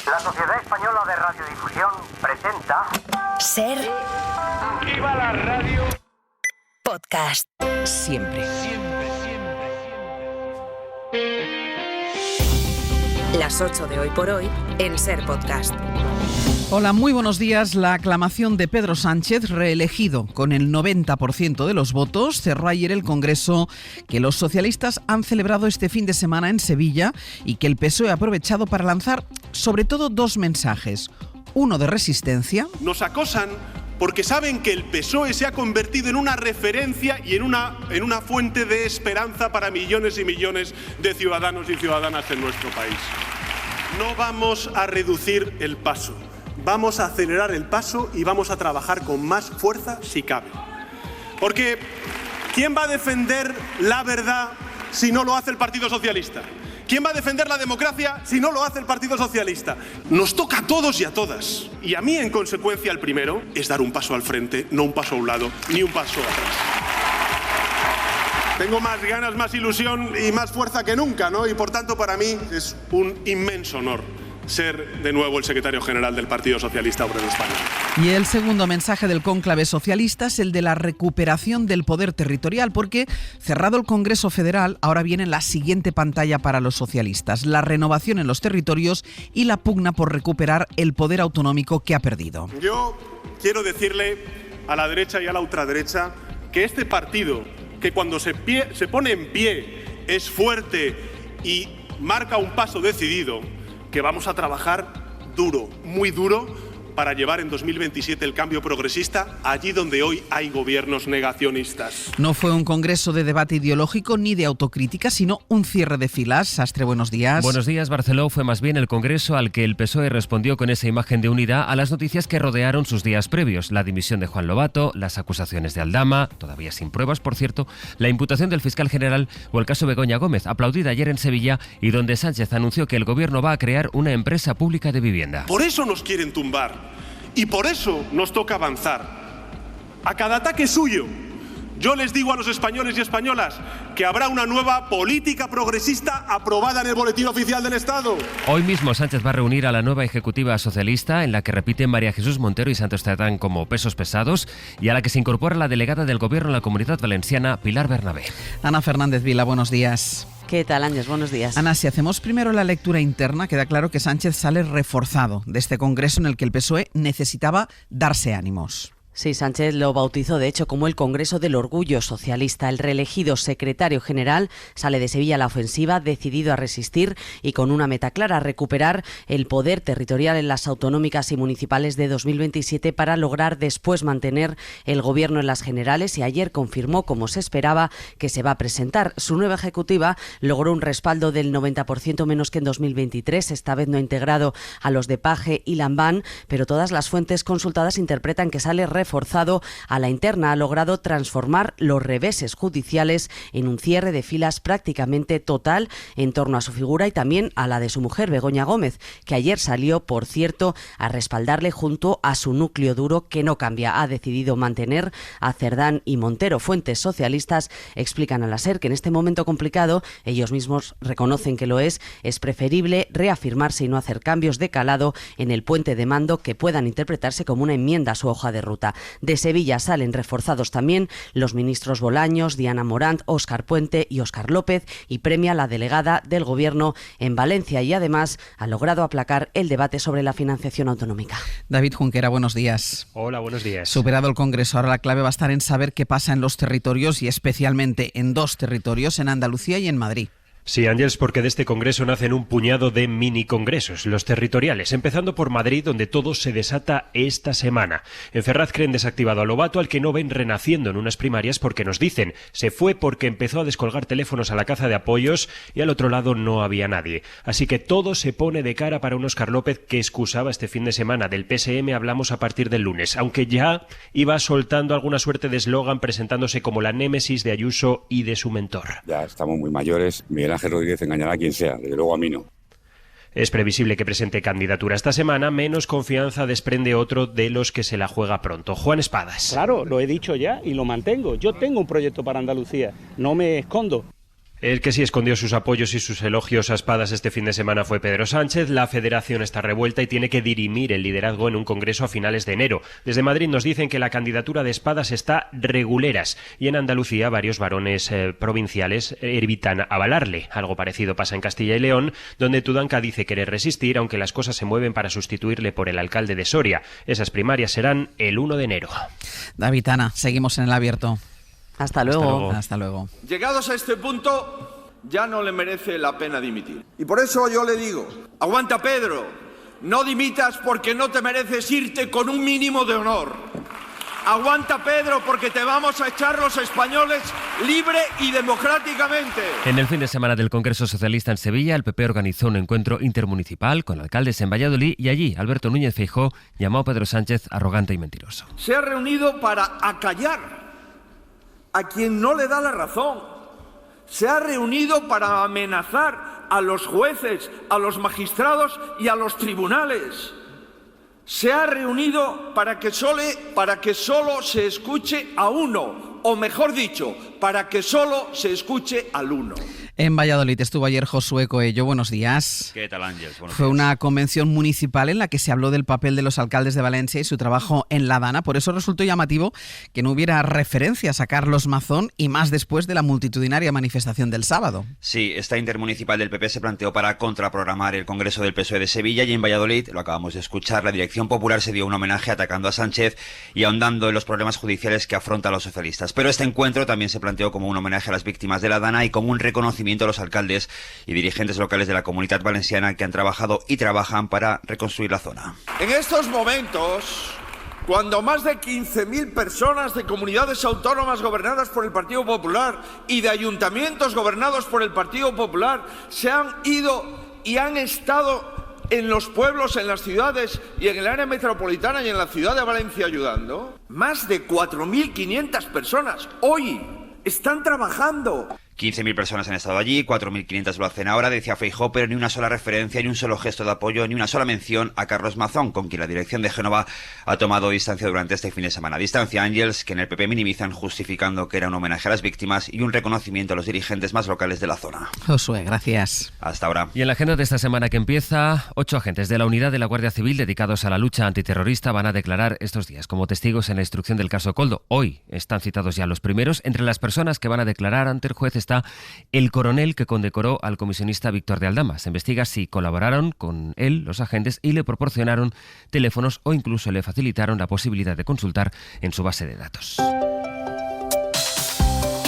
La Sociedad Española de Radiodifusión presenta... Ser. Aquí va la radio. Podcast. Siempre. Las 8 de hoy por hoy en Ser Podcast. Hola, muy buenos días. La aclamación de Pedro Sánchez, reelegido con el 90% de los votos, cerró ayer el Congreso que los socialistas han celebrado este fin de semana en Sevilla y que el PSOE ha aprovechado para lanzar sobre todo dos mensajes. Uno de resistencia. Nos acosan porque saben que el PSOE se ha convertido en una referencia y en una fuente de esperanza para millones y millones de ciudadanos y ciudadanas en nuestro país. No vamos a reducir el paso. Vamos a acelerar el paso y vamos a trabajar con más fuerza si cabe. Porque ¿quién va a defender la verdad si no lo hace el Partido Socialista? ¿Quién va a defender la democracia si no lo hace el Partido Socialista? Nos toca a todos y a todas. Y a mí, en consecuencia, el primero es dar un paso al frente, no un paso a un lado, ni un paso atrás. Tengo más ganas, más ilusión y más fuerza que nunca, ¿no? Y por tanto, para mí es un inmenso honor ser de nuevo el secretario general del Partido Socialista Obrero Español. Y el segundo mensaje del cónclave socialista es el de la recuperación del poder territorial, porque cerrado el Congreso Federal, ahora viene la siguiente pantalla para los socialistas: la renovación en los territorios y la pugna por recuperar el poder autonómico que ha perdido. Yo quiero decirle a la derecha y a la ultraderecha que este partido, que cuando se pone en pie es fuerte y marca un paso decidido, que vamos a trabajar duro, muy duro, para llevar en 2027 el cambio progresista allí donde hoy hay gobiernos negacionistas. No fue un congreso de debate ideológico ni de autocrítica, sino un cierre de filas. Sastre, buenos días. Buenos días. Barceló fue más bien el congreso al que el PSOE respondió con esa imagen de unidad a las noticias que rodearon sus días previos: la dimisión de Juan Lobato, las acusaciones de Aldama, todavía sin pruebas, por cierto, la imputación del fiscal general o el caso Begoña Gómez, aplaudida ayer en Sevilla y donde Sánchez anunció que el gobierno va a crear una empresa pública de vivienda. Por eso nos quieren tumbar. Y por eso nos toca avanzar. A cada ataque suyo, yo les digo a los españoles y españolas que habrá una nueva política progresista aprobada en el Boletín Oficial del Estado. Hoy mismo Sánchez va a reunir a la nueva ejecutiva socialista, en la que repiten María Jesús Montero y Santos Cerdán como pesos pesados, y a la que se incorpora la delegada del Gobierno en la Comunidad Valenciana, Pilar Bernabé. Ana Fernández Vila, buenos días. ¿Qué tal, Ángel? Buenos días. Ana, si hacemos primero la lectura interna, queda claro que Sánchez sale reforzado de este congreso en el que el PSOE necesitaba darse ánimos. Sí, Sánchez lo bautizó de hecho como el Congreso del Orgullo Socialista. El reelegido secretario general sale de Sevilla a la ofensiva, decidido a resistir y con una meta clara: recuperar el poder territorial en las autonómicas y municipales de 2027 para lograr después mantener el gobierno en las generales. Y ayer confirmó, como se esperaba, que se va a presentar. Su nueva ejecutiva logró un respaldo del 90% menos que en 2023, esta vez no integrado a los de Paje y Lambán, pero todas las fuentes consultadas interpretan que sale reforzado a la interna. Ha logrado transformar los reveses judiciales en un cierre de filas prácticamente total en torno a su figura y también a la de su mujer, Begoña Gómez, que ayer salió, por cierto, a respaldarle junto a su núcleo duro, que no cambia. Ha decidido mantener a Cerdán y Montero. Fuentes socialistas explican a la SER que en este momento complicado, ellos mismos reconocen que lo es preferible reafirmarse y no hacer cambios de calado en el puente de mando que puedan interpretarse como una enmienda a su hoja de ruta. De Sevilla salen reforzados también los ministros Bolaños, Diana Morant, Óscar Puente y Óscar López, y premia la delegada del Gobierno en Valencia, y además ha logrado aplacar el debate sobre la financiación autonómica. David Junquera, buenos días. Hola, buenos días. Superado el Congreso, ahora la clave va a estar en saber qué pasa en los territorios y especialmente en dos territorios, en Andalucía y en Madrid. Sí, Ángels, porque de este congreso nacen un puñado de mini congresos, los territoriales, empezando por Madrid, donde todo se desata esta semana. En Ferraz creen desactivado a Lobato, al que no ven renaciendo en unas primarias, porque nos dicen se fue porque empezó a descolgar teléfonos a la caza de apoyos y al otro lado no había nadie. Así que todo se pone de cara para un Óscar López que excusaba este fin de semana. Del PSM hablamos a partir del lunes, aunque ya iba soltando alguna suerte de eslogan, presentándose como la némesis de Ayuso y de su mentor. Ya estamos muy mayores. Miguel Ángel Rodríguez engañará a quien sea, desde luego a mí no. Es previsible que presente candidatura esta semana. Menos confianza desprende otro de los que se la juega pronto, Juan Espadas. Claro, lo he dicho ya y lo mantengo. Yo tengo un proyecto para Andalucía, no me escondo. El que sí escondió sus apoyos y sus elogios a Espadas este fin de semana fue Pedro Sánchez. La federación está revuelta y tiene que dirimir el liderazgo en un congreso a finales de enero. Desde Madrid nos dicen que la candidatura de Espadas está reguleras y en Andalucía varios varones provinciales evitan avalarle. Algo parecido pasa en Castilla y León, donde Tudanca dice querer resistir, aunque las cosas se mueven para sustituirle por el alcalde de Soria. Esas primarias serán el 1 de enero. David, Ana, seguimos en el abierto. Hasta luego. Hasta luego. Llegados a este punto, ya no le merece la pena dimitir. Y por eso yo le digo, aguanta Pedro, no dimitas porque no te mereces irte con un mínimo de honor. Aguanta Pedro porque te vamos a echar los españoles libre y democráticamente. En el fin de semana del Congreso Socialista en Sevilla, el PP organizó un encuentro intermunicipal con alcaldes en Valladolid y allí Alberto Núñez Feijóo llamó a Pedro Sánchez arrogante y mentiroso. Se ha reunido para acallar a quien no le da la razón. Se ha reunido para amenazar a los jueces, a los magistrados y a los tribunales. Se ha reunido para que solo se escuche a uno, o mejor dicho, para que solo se escuche al uno. En Valladolid estuvo ayer Josué Coello. Buenos días. ¿Qué tal, Ángel? Fue una convención municipal en la que se habló del papel de los alcaldes de Valencia y su trabajo en la Dana. Por eso resultó llamativo que no hubiera referencias a Carlos Mazón y más después de la multitudinaria manifestación del sábado. Sí, esta intermunicipal del PP se planteó para contraprogramar el Congreso del PSOE de Sevilla y en Valladolid, lo acabamos de escuchar, la Dirección Popular se dio un homenaje atacando a Sánchez y ahondando en los problemas judiciales que afrontan los socialistas. Pero este encuentro también se planteó como un homenaje a las víctimas de la Dana y como un reconocimiento a los alcaldes y dirigentes locales de la Comunidad Valenciana que han trabajado y trabajan para reconstruir la zona. En estos momentos, cuando más de 15.000 personas de comunidades autónomas gobernadas por el Partido Popular y de ayuntamientos gobernados por el Partido Popular se han ido y han estado en los pueblos, en las ciudades y en el área metropolitana y en la ciudad de Valencia ayudando, más de 4.500 personas hoy están trabajando. 15.000 personas han estado allí, 4.500 lo hacen ahora, decía Feijóo, pero ni una sola referencia, ni un solo gesto de apoyo, ni una sola mención a Carlos Mazón, con quien la dirección de Génova ha tomado distancia durante este fin de semana. Distancia, Ángels, que en el PP minimizan justificando que era un homenaje a las víctimas y un reconocimiento a los dirigentes más locales de la zona. Josué, gracias. Hasta ahora. Y en la agenda de esta semana que empieza, 8 agentes de la unidad de la Guardia Civil dedicados a la lucha antiterrorista van a declarar estos días como testigos en la instrucción del caso Koldo. Hoy están citados ya los primeros. Entre las personas que van a declarar ante el juez está el coronel que condecoró al comisionista Víctor de Aldama. Se investiga si colaboraron con él los agentes y le proporcionaron teléfonos o incluso le facilitaron la posibilidad de consultar en su base de datos.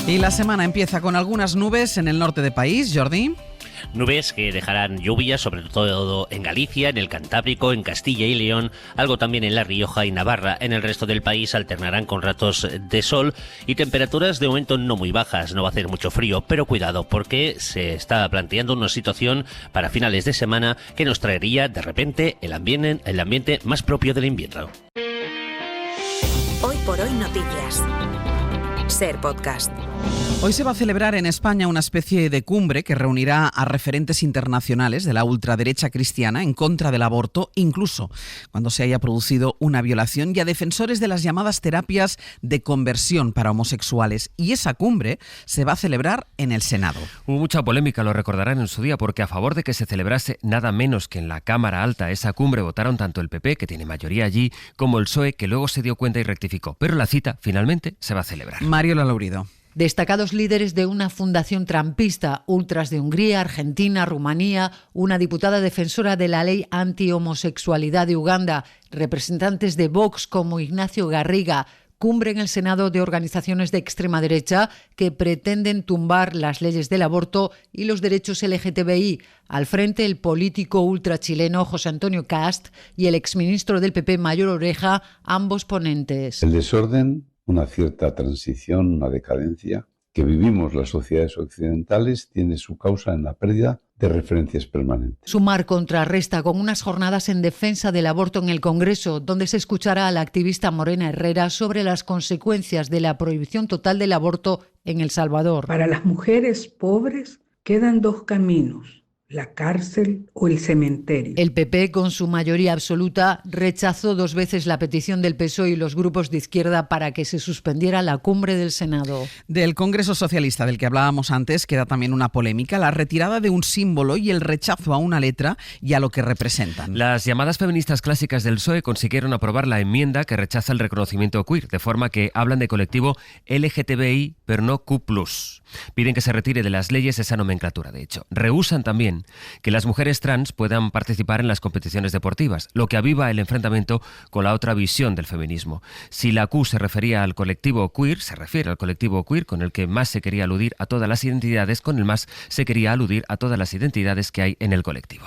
Y la semana empieza con algunas nubes en el norte del país, Jordi. Nubes que dejarán lluvias, sobre todo en Galicia, en el Cantábrico, en Castilla y León, algo también en La Rioja y Navarra. En el resto del país alternarán con ratos de sol y temperaturas de momento no muy bajas. No va a hacer mucho frío, pero cuidado porque se está planteando una situación para finales de semana que nos traería de repente el ambiente más propio del invierno. Hoy por hoy noticias. Ser Podcast. Hoy se va a celebrar en España una especie de cumbre que reunirá a referentes internacionales de la ultraderecha cristiana en contra del aborto, incluso cuando se haya producido una violación, y a defensores de las llamadas terapias de conversión para homosexuales. Y esa cumbre se va a celebrar en el Senado. Hubo mucha polémica, lo recordarán en su día, porque a favor de que se celebrase nada menos que en la Cámara Alta esa cumbre votaron tanto el PP, que tiene mayoría allí, como el PSOE, que luego se dio cuenta y rectificó. Pero la cita finalmente se va a celebrar. Mariola Laurido. Destacados líderes de una fundación trampista, ultras de Hungría, Argentina, Rumanía, una diputada defensora de la ley anti-homosexualidad de Uganda, representantes de Vox como Ignacio Garriga, cumbre en el Senado de organizaciones de extrema derecha que pretenden tumbar las leyes del aborto y los derechos LGTBI. Al frente, el político ultrachileno José Antonio Cast y el exministro del PP Mayor Oreja, ambos ponentes. El desorden, una cierta transición, una decadencia que vivimos las sociedades occidentales, tiene su causa en la pérdida de referencias permanentes. Sumar contrarresta con unas jornadas en defensa del aborto en el Congreso, donde se escuchará a la activista Morena Herrera sobre las consecuencias de la prohibición total del aborto en El Salvador. Para las mujeres pobres quedan dos caminos: la cárcel o el cementerio. El PP, con su mayoría absoluta, rechazó 2 veces la petición del PSOE y los grupos de izquierda para que se suspendiera la cumbre del Senado. Del Congreso Socialista del que hablábamos antes queda también una polémica, la retirada de un símbolo y el rechazo a una letra y a lo que representan. Las llamadas feministas clásicas del PSOE consiguieron aprobar la enmienda que rechaza el reconocimiento queer, de forma que hablan de colectivo LGTBI, pero no Q+. Piden que se retire de las leyes esa nomenclatura, de hecho. Rehúsan también que las mujeres trans puedan participar en las competiciones deportivas, lo que aviva el enfrentamiento con la otra visión del feminismo. Si la Q se refiere al colectivo queer, con el que más se quería aludir a todas las identidades, con el más se quería aludir a todas las identidades que hay en el colectivo.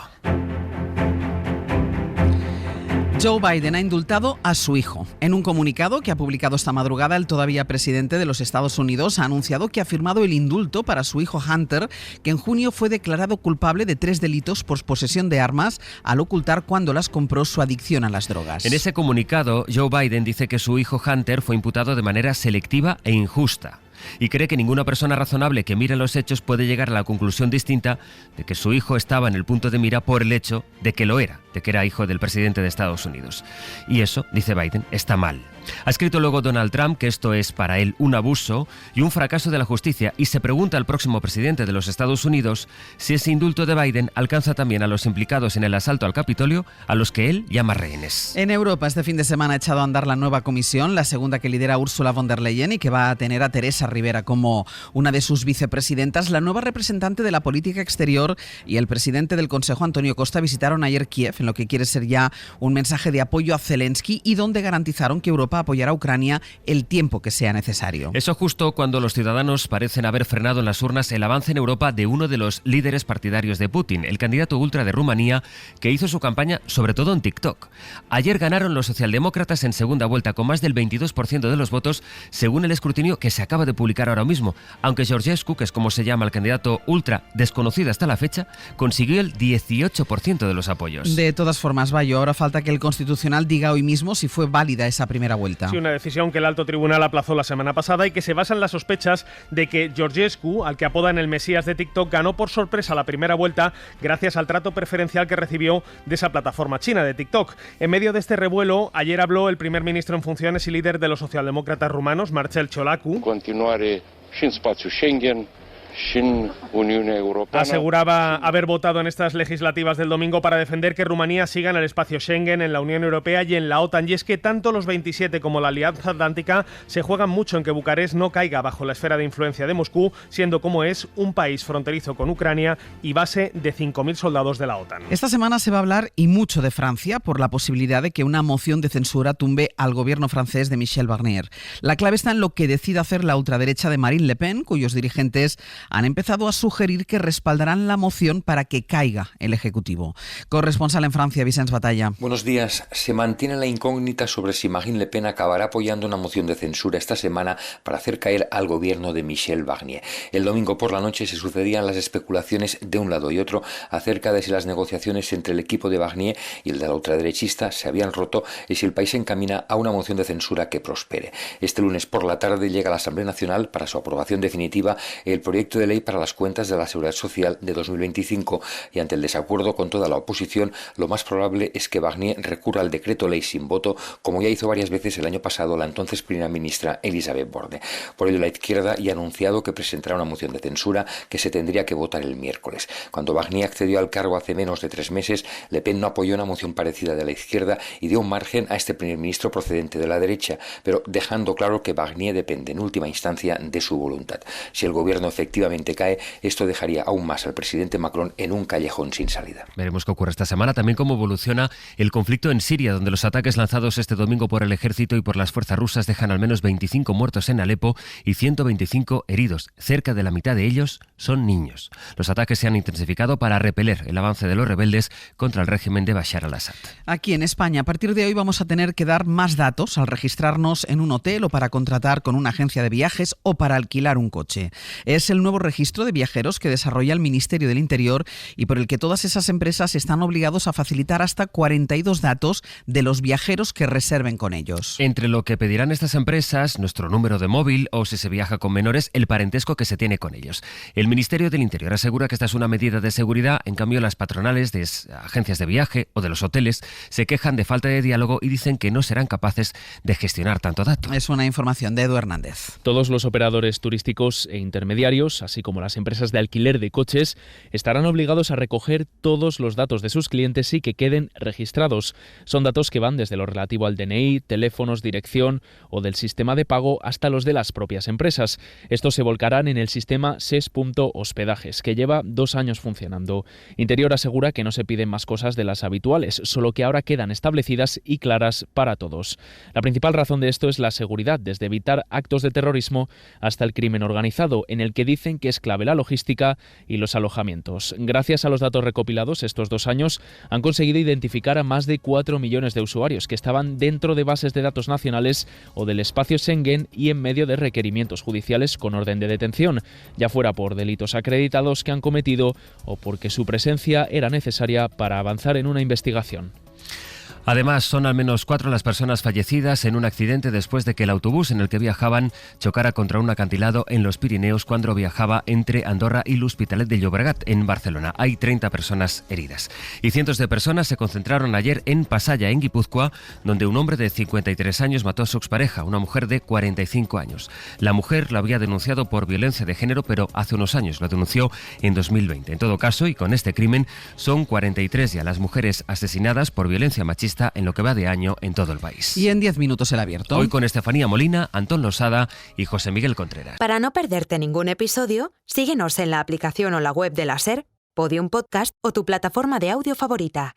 Joe Biden ha indultado a su hijo. En un comunicado que ha publicado esta madrugada, el todavía presidente de los Estados Unidos ha anunciado que ha firmado el indulto para su hijo Hunter, que en junio fue declarado culpable de 3 delitos por posesión de armas al ocultar cuando las compró su adicción a las drogas. En ese comunicado, Joe Biden dice que su hijo Hunter fue imputado de manera selectiva e injusta. Y cree que ninguna persona razonable que mire los hechos puede llegar a la conclusión distinta de que su hijo estaba en el punto de mira por el hecho de que lo era, de que era hijo del presidente de Estados Unidos. Y eso, dice Biden, está mal. Ha escrito luego Donald Trump que esto es para él un abuso y un fracaso de la justicia, y se pregunta al próximo presidente de los Estados Unidos si ese indulto de Biden alcanza también a los implicados en el asalto al Capitolio, a los que él llama rehenes. En Europa este fin de semana ha echado a andar la nueva comisión, la segunda que lidera Ursula von der Leyen y que va a tener a Teresa Rivera como una de sus vicepresidentas. La nueva representante de la política exterior y el presidente del Consejo, Antonio Costa, visitaron ayer Kiev, en lo que quiere ser ya un mensaje de apoyo a Zelensky, y donde garantizaron que Europa apoyará a Ucrania el tiempo que sea necesario. Eso justo cuando los ciudadanos parecen haber frenado en las urnas el avance en Europa de uno de los líderes partidarios de Putin, el candidato ultra de Rumanía, que hizo su campaña sobre todo en TikTok. Ayer ganaron los socialdemócratas en segunda vuelta con más del 22% de los votos, según el escrutinio que se acaba de publicar ahora mismo, aunque Georgescu, que es como se llama el candidato ultra desconocido hasta la fecha, consiguió el 18% de los apoyos. De todas formas, Bayo, ahora falta que el Constitucional diga hoy mismo si fue válida esa primera vuelta. Sí, una decisión que el alto tribunal aplazó la semana pasada y que se basa en las sospechas de que Georgescu, al que apodan el Mesías de TikTok, ganó por sorpresa la primera vuelta gracias al trato preferencial que recibió de esa plataforma china de TikTok. En medio de este revuelo, ayer habló el primer ministro en funciones y líder de los socialdemócratas rumanos, Marcel Ciolacu. Continuare și în spațiul Schengen și în Uniunea Europeană. Aseguraba haber votado en estas legislativas del domingo para defender que Rumanía siga en el espacio Schengen, en la Unión Europea y en la OTAN. Y es que tanto los 27 como la Alianza Atlántica se juegan mucho en que Bucarest no caiga bajo la esfera de influencia de Moscú, siendo como es un país fronterizo con Ucrania y base de 5.000 soldados de la OTAN. Esta semana se va a hablar y mucho de Francia por la posibilidad de que una moción de censura tumbe al gobierno francés de Michel Barnier. La clave está en lo que decida hacer la ultraderecha de Marine Le Pen, cuyos dirigentes han empezado a sugerir que respaldarán la moción para que caiga el Ejecutivo. Corresponsal en Francia, Vicens Batalla. Buenos días. Se mantiene la incógnita sobre si Marine Le Pen acabará apoyando una moción de censura esta semana para hacer caer al gobierno de Michel Barnier. El domingo por la noche se sucedían las especulaciones de un lado y otro acerca de si las negociaciones entre el equipo de Barnier y el de la ultraderechista se habían roto y si el país se encamina a una moción de censura que prospere. Este lunes por la tarde llega a la Asamblea Nacional para su aprobación definitiva el proyecto de ley para las cuentas de la Seguridad Social de 2025 y ante el desacuerdo con toda la oposición, lo más probable es que Barnier recurra al decreto ley sin voto, como ya hizo varias veces el año pasado la entonces primera ministra Elisabeth Borne. Por ello, la izquierda ya ha anunciado que presentará una moción de censura que se tendría que votar el miércoles. Cuando Barnier accedió al cargo hace menos de 3 meses, Le Pen no apoyó una moción parecida de la izquierda y dio un margen a este primer ministro procedente de la derecha, pero dejando claro que Barnier depende en última instancia de su voluntad. Si el gobierno efectivamente cae, esto dejaría aún más al presidente Macron en un callejón sin salida. Veremos qué ocurre esta semana, también cómo evoluciona el conflicto en Siria, donde los ataques lanzados este domingo por el ejército y por las fuerzas rusas dejan al menos 25 muertos en Alepo y 125 heridos. Cerca de la mitad de ellos son niños. Los ataques se han intensificado para repeler el avance de los rebeldes contra el régimen de Bashar al-Assad. Aquí en España, a partir de hoy vamos a tener que dar más datos al registrarnos en un hotel o para contratar con una agencia de viajes o para alquilar un coche. Es el nuevo nuevo registro de viajeros que desarrolla el Ministerio del Interior y por el que todas esas empresas están obligados a facilitar hasta 42 datos de los viajeros que reserven con ellos. Entre lo que pedirán estas empresas, nuestro número de móvil o, si se viaja con menores, el parentesco que se tiene con ellos. El Ministerio del Interior asegura que esta es una medida de seguridad. En cambio, las patronales de agencias de viaje o de los hoteles se quejan de falta de diálogo y dicen que no serán capaces de gestionar tanto dato. Es una información de Edu Hernández. Todos los operadores turísticos e intermediarios, así como las empresas de alquiler de coches, estarán obligados a recoger todos los datos de sus clientes y que queden registrados. Son datos que van desde lo relativo al DNI, teléfonos, dirección o del sistema de pago hasta los de las propias empresas. Estos se volcarán en el sistema SES.hospedajes, que lleva 2 años funcionando. Interior asegura que no se piden más cosas de las habituales, solo que ahora quedan establecidas y claras para todos. La principal razón de esto es la seguridad, desde evitar actos de terrorismo hasta el crimen organizado, en el que dicen que es clave la logística y los alojamientos. Gracias a los datos recopilados estos 2 años, han conseguido identificar a más de 4 millones de usuarios que estaban dentro de bases de datos nacionales o del espacio Schengen y en medio de requerimientos judiciales con orden de detención, ya fuera por delitos acreditados que han cometido o porque su presencia era necesaria para avanzar en una investigación. Además, son al menos 4 las personas fallecidas en un accidente después de que el autobús en el que viajaban chocara contra un acantilado en los Pirineos cuando viajaba entre Andorra y l'Hospitalet de Llobregat, en Barcelona. Hay 30 personas heridas. Y cientos de personas se concentraron ayer en Pasaya, en Guipúzcoa, donde un hombre de 53 años mató a su expareja, una mujer de 45 años. La mujer lo había denunciado por violencia de género, pero hace unos años lo denunció en 2020. En todo caso, y con este crimen, son 43 ya las mujeres asesinadas por violencia machista en lo que va de año en todo el país. Y en 10 minutos el abierto. Hoy con Estefanía Molina, Antón Losada y José Miguel Contreras. Para no perderte ningún episodio, síguenos en la aplicación o la web de la SER, Podium Podcast o tu plataforma de audio favorita.